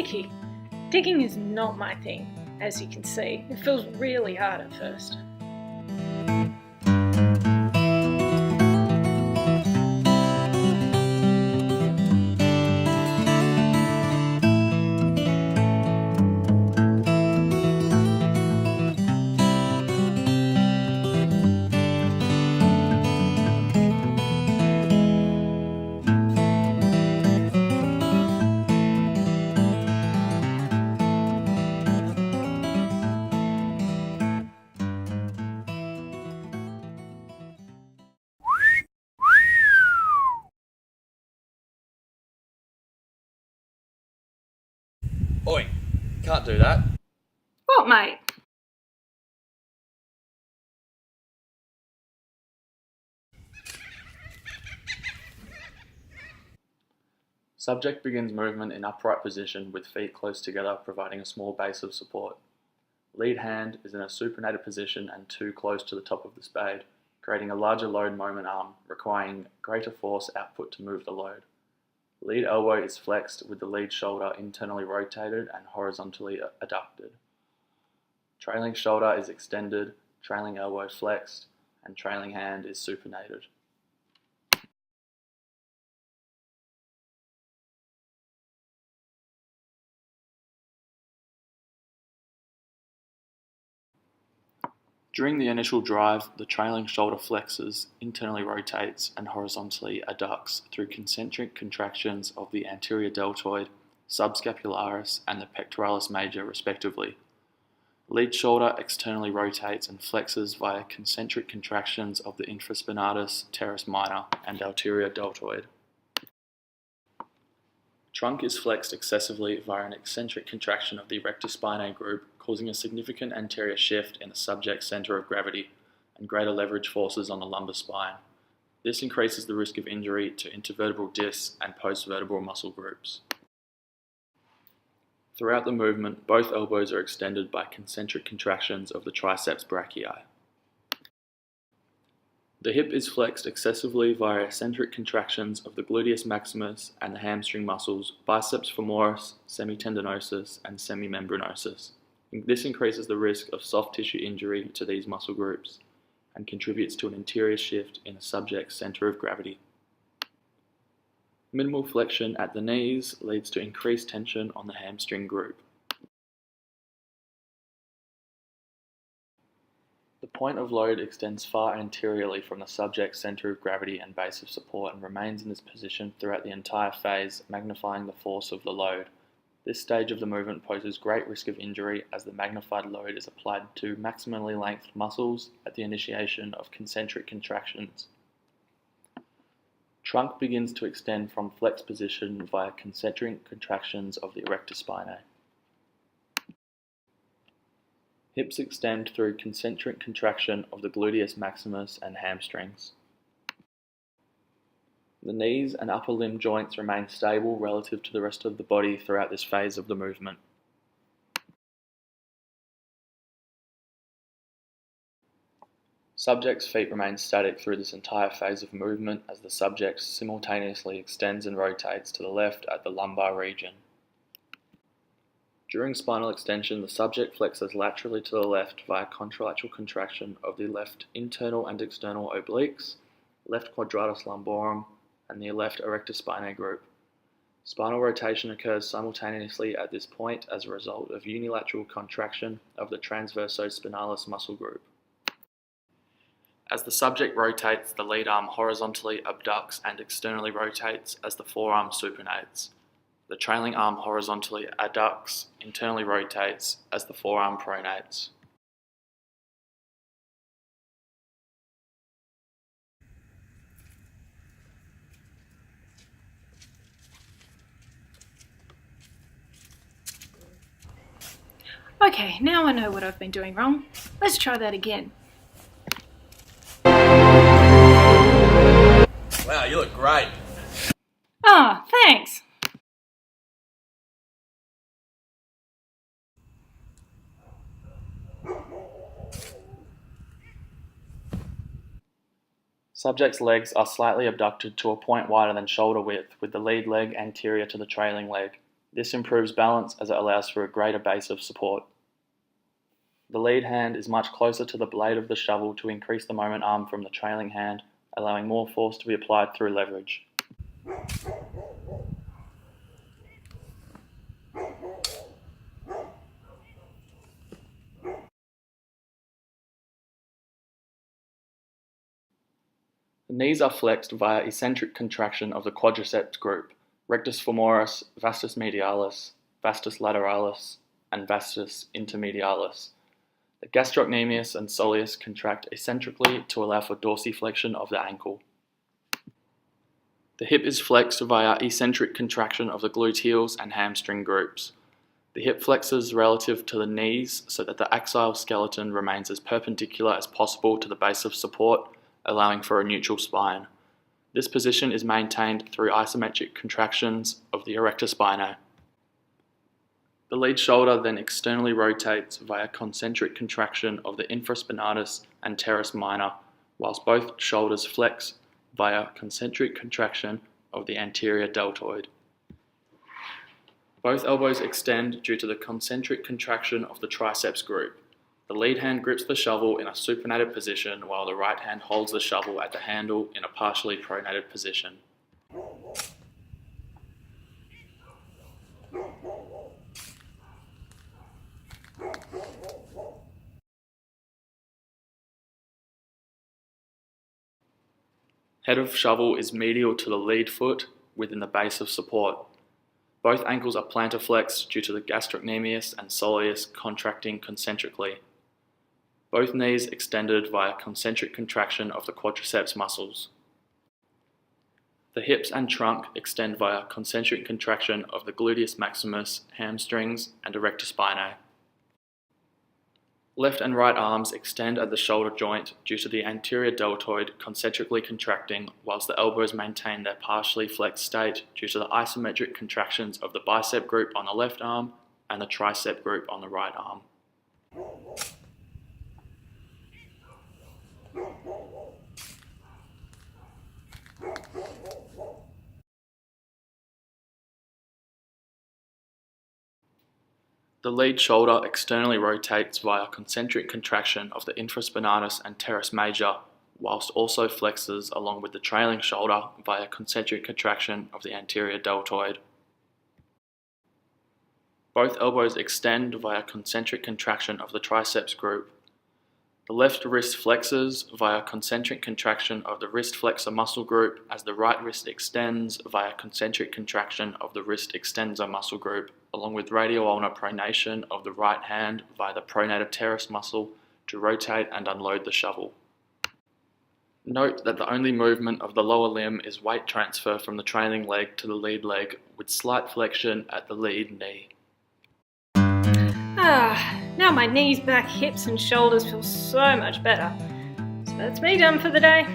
tricky. Digging is not my thing, as you can see. It feels really hard at first. Oi, can't do that. What, mate? Subject begins movement in upright position with feet close together, providing a small base of support. Lead hand is in a supinated position and too close to the top of the spade, creating a larger load moment arm, requiring greater force output to move the load. Lead elbow is flexed with the lead shoulder internally rotated and horizontally adducted. Trailing shoulder is extended, trailing elbow flexed, and trailing hand is supinated. During the initial drive, the trailing shoulder flexes, internally rotates, and horizontally adducts through concentric contractions of the anterior deltoid, subscapularis, and the pectoralis major, respectively. Lead shoulder externally rotates and flexes via concentric contractions of the infraspinatus, teres minor, and anterior deltoid. Trunk is flexed excessively via an eccentric contraction of the erector spinae group, causing a significant anterior shift in the subject's center of gravity and greater leverage forces on the lumbar spine. This increases the risk of injury to intervertebral discs and postvertebral muscle groups. Throughout the movement, both elbows are extended by concentric contractions of the triceps brachii. The hip is flexed excessively via eccentric contractions of the gluteus maximus and the hamstring muscles, biceps femoris, semitendinosus, and semimembranosus. This increases the risk of soft tissue injury to these muscle groups and contributes to an anterior shift in the subject's center of gravity. Minimal flexion at the knees leads to increased tension on the hamstring group. The point of load extends far anteriorly from the subject's center of gravity and base of support and remains in this position throughout the entire phase, magnifying the force of the load. This stage of the movement poses great risk of injury as the magnified load is applied to maximally lengthened muscles at the initiation of concentric contractions. Trunk begins to extend from flexed position via concentric contractions of the erector spinae. Hips extend through concentric contraction of the gluteus maximus and hamstrings. The knees and upper limb joints remain stable relative to the rest of the body throughout this phase of the movement. Subject's feet remain static through this entire phase of movement as the subject simultaneously extends and rotates to the left at the lumbar region. During spinal extension, the subject flexes laterally to the left via contralateral contraction of the left internal and external obliques, left quadratus lumborum, and the left erector spinae group. Spinal rotation occurs simultaneously at this point as a result of unilateral contraction of the transversospinalis muscle group. As the subject rotates, the lead arm horizontally abducts and externally rotates as the forearm supinates. The trailing arm horizontally adducts, internally rotates as the forearm pronates. Okay, now I know what I've been doing wrong. Let's try that again. Wow, you look great. Ah, thanks. Subject's legs are slightly abducted to a point wider than shoulder width, with the lead leg anterior to the trailing leg. This improves balance as it allows for a greater base of support. The lead hand is much closer to the blade of the shovel to increase the moment arm from the trailing hand, allowing more force to be applied through leverage. The knees are flexed via eccentric contraction of the quadriceps group, rectus femoris, vastus medialis, vastus lateralis, and vastus intermedialis. The gastrocnemius and soleus contract eccentrically to allow for dorsiflexion of the ankle. The hip is flexed via eccentric contraction of the gluteals and hamstring groups. The hip flexes relative to the knees so that the axial skeleton remains as perpendicular as possible to the base of support, allowing for a neutral spine. This position is maintained through isometric contractions of the erector spinae. The lead shoulder then externally rotates via concentric contraction of the infraspinatus and teres minor, whilst both shoulders flex via concentric contraction of the anterior deltoid. Both elbows extend due to the concentric contraction of the triceps group. The lead hand grips the shovel in a supinated position while the right hand holds the shovel at the handle in a partially pronated position. Head of shovel is medial to the lead foot within the base of support. Both ankles are plantar flexed due to the gastrocnemius and soleus contracting concentrically. Both knees extended via concentric contraction of the quadriceps muscles. The hips and trunk extend via concentric contraction of the gluteus maximus, hamstrings, and erector spinae. Left and right arms extend at the shoulder joint due to the anterior deltoid concentrically contracting, whilst the elbows maintain their partially flexed state due to the isometric contractions of the bicep group on the left arm and the tricep group on the right arm. The lead shoulder externally rotates via concentric contraction of the infraspinatus and teres major, whilst also flexes along with the trailing shoulder via concentric contraction of the anterior deltoid. Both elbows extend via concentric contraction of the triceps group. The left wrist flexes via concentric contraction of the wrist flexor muscle group as the right wrist extends via concentric contraction of the wrist extensor muscle group, along with radial-ulnar pronation of the right hand via the pronator teres muscle to rotate and unload the shovel. Note that the only movement of the lower limb is weight transfer from the trailing leg to the lead leg with slight flexion at the lead knee. Now my knees, back, hips and shoulders feel so much better. So that's me done for the day.